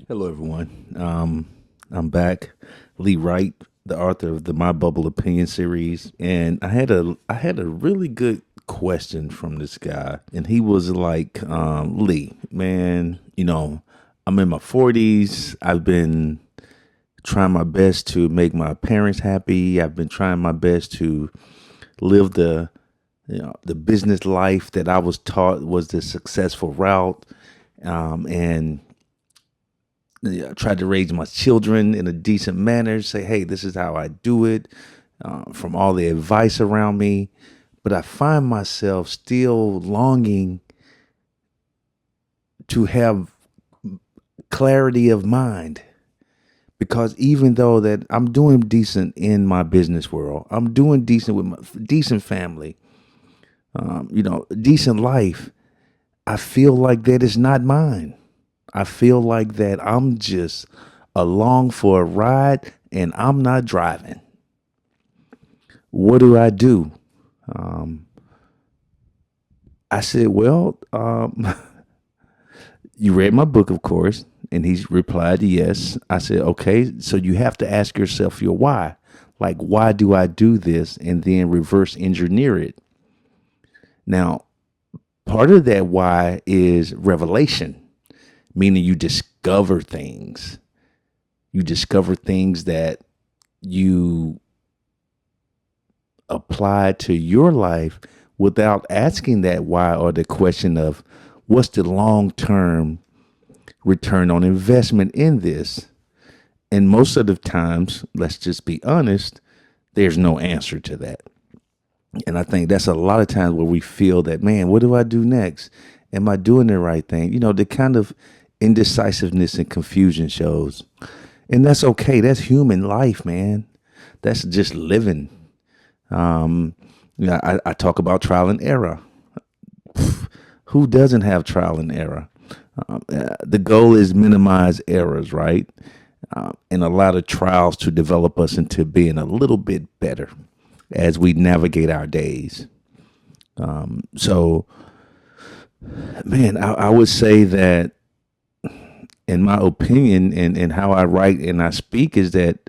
Hello, everyone. I'm back, Lee Wright, the author of the My Bubble Opinion series, and I had a really good question from this guy, and he was like, "Lee, man, I'm in my 40s. I've been trying my best to make my parents happy. I've been trying my best to live the business life that I was taught was the successful route, and." I tried to raise my children in a decent manner, say, hey, this is how I do it, from all the advice around me. But I find myself still longing to have clarity of mind because even though that I'm doing decent in my business world, I'm doing decent with my decent family, decent life, I feel like that is not mine. I feel like that I'm just along for a ride and I'm not driving. What do I do? Um, I said, well, you read my book, of course. And he's replied, yes. I said, okay, so you have to ask yourself your why. Like, why do I do this? And then reverse engineer it. Now, part of that why is revelation, meaning you discover things. You discover things that you apply to your life without asking that why or the question of what's the long term return on investment in this. And most of the times, let's just be honest, there's no answer to that. And I think that's a lot of times where we feel that, man, what do I do next? Am I doing the right thing? The kind of indecisiveness and confusion shows. And that's okay. That's human life, man. That's just living. I talk about trial and error. Who doesn't have trial and error? The goal is minimize errors, right? And a lot of trials to develop us into being a little bit better as we navigate our days. So, man, I would say that in my opinion and how I write and I speak is that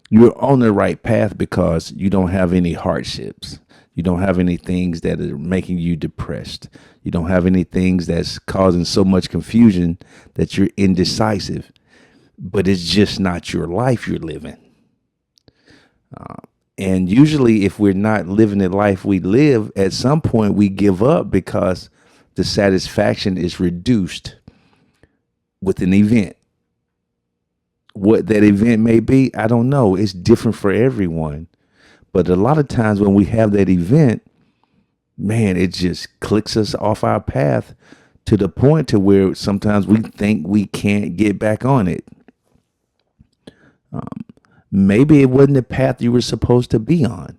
you're on the right path because you don't have any hardships. You don't have any things that are making you depressed. You don't have any things that's causing so much confusion that you're indecisive. But it's just not your life you're living. And usually, if we're not living the life we live, at some point we give up because the satisfaction is reduced with an event. What that event may be, I don't know. It's different for everyone. But a lot of times when we have that event, man, it just clicks us off our path to the point to where sometimes we think we can't get back on it. Maybe it wasn't the path you were supposed to be on.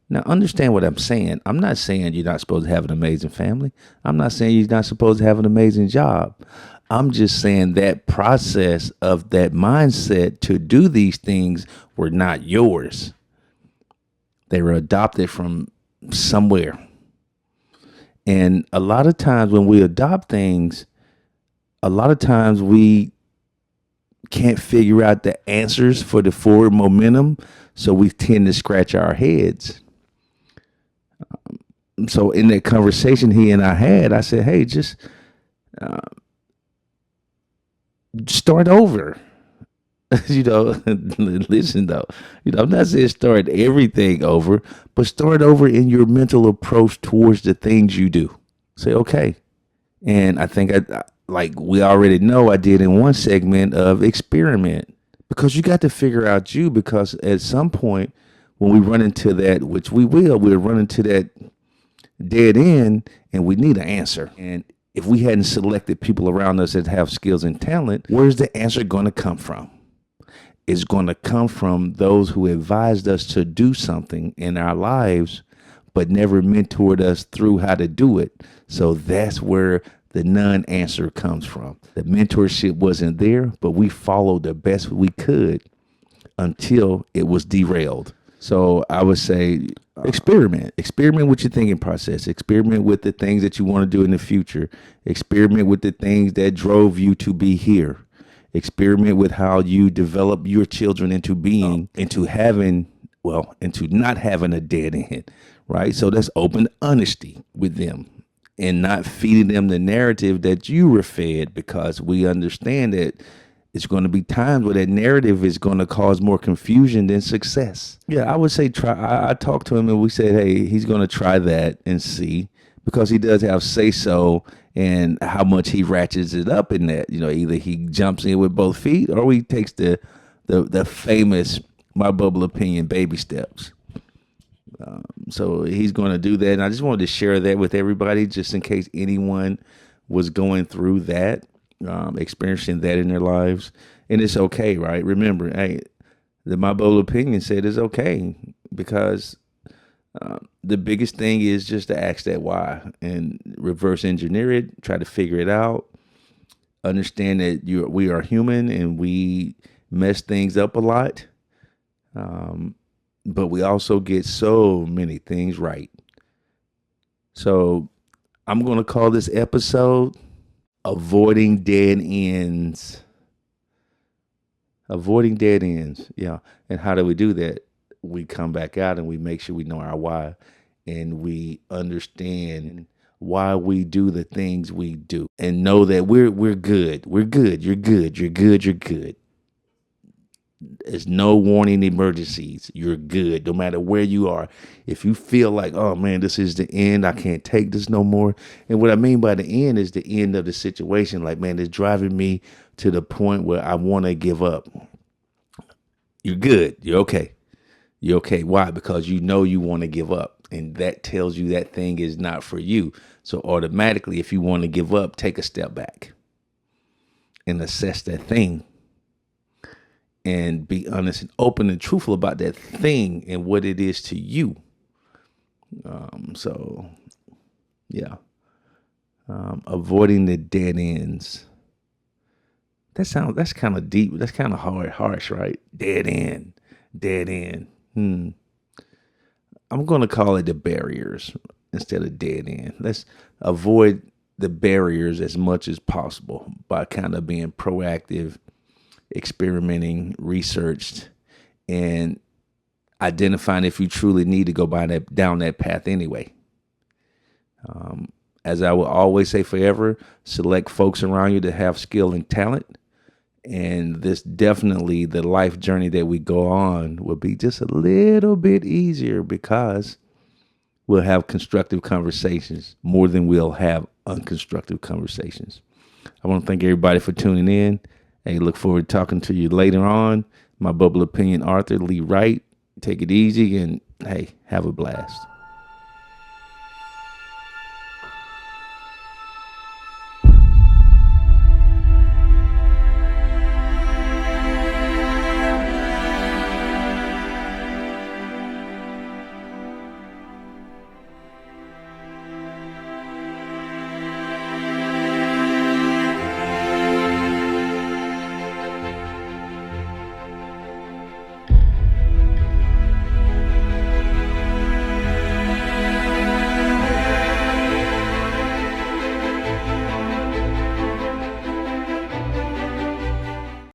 Now, understand what I'm saying. I'm not saying you're not supposed to have an amazing family. I'm not saying you're not supposed to have an amazing job. I'm just saying that process of that mindset to do these things were not yours. They were adopted from somewhere. And a lot of times when we adopt things, a lot of times we can't figure out the answers for the forward momentum. So we tend to scratch our heads. So in that conversation he and I had, I said, hey, just start over. Listen though, I'm not saying start everything over, but start over in your mental approach towards the things you do. Say, okay. And I think like we already know, I did in one segment of experiment because you got to figure out you, because at some point when we run into that, which we'll run into that dead end and we need an answer. And if we hadn't selected people around us that have skills and talent, where's the answer going to come from? It's going to come from those who advised us to do something in our lives, but never mentored us through how to do it. So that's where the non-answer comes from. The mentorship wasn't there, but we followed the best we could until it was derailed. So I would say experiment with your thinking process, experiment with the things that you want to do in the future, experiment with the things that drove you to be here, experiment with how you develop your children into being, into having, well, into not having a dead end, right? So that's open honesty with them and not feeding them the narrative that you were fed, because we understand that it's going to be times where that narrative is going to cause more confusion than success. Yeah, I would say try. I talked to him and we said, hey, he's going to try that and see, because he does have say so and how much he ratchets it up in that. You know, either he jumps in with both feet or he takes the famous my bubble opinion baby steps. So he's going to do that. And I just wanted to share that with everybody, just in case anyone was going through that, experiencing that in their lives. And it's okay, right? Remember, hey, the my bubble opinion said it's okay, because the biggest thing is just to ask that why and reverse engineer it, try to figure it out, understand that we are human and we mess things up a lot. But we also get so many things right. So I'm going to call this episode Avoiding Dead Ends. Avoiding dead ends. Yeah. And how do we do that? We come back out and we make sure we know our why, and we understand why we do the things we do, and know that we're good. We're good. You're good. You're good. You're good. There's no warning emergencies. You're good no matter where you are. If you feel like, oh man, this is the end, I can't take this no more. And what I mean by the end is the end of the situation. Like, man, it's driving me to the point where I want to give up. You're good. You're okay. You're okay. Why? Because you know you want to give up. And that tells you that thing is not for you. So automatically, if you want to give up, take a step back and assess that thing. And be honest and open and truthful about that thing and what it is to you. So, yeah. Avoiding the dead ends. That's kind of deep. That's kind of harsh, right? Dead end. I'm going to call it the barriers instead of dead end. Let's avoid the barriers as much as possible by kind of being proactive, experimenting, researched, and identifying if you truly need to go down that path anyway. As I will always say forever, select folks around you that have skill and talent. And this definitely, the life journey that we go on will be just a little bit easier, because we'll have constructive conversations more than we'll have unconstructive conversations. I want to thank everybody for tuning in. Hey, look forward to talking to you later on. My bubble opinion, Arthur Lee Wright. Take it easy and hey, have a blast.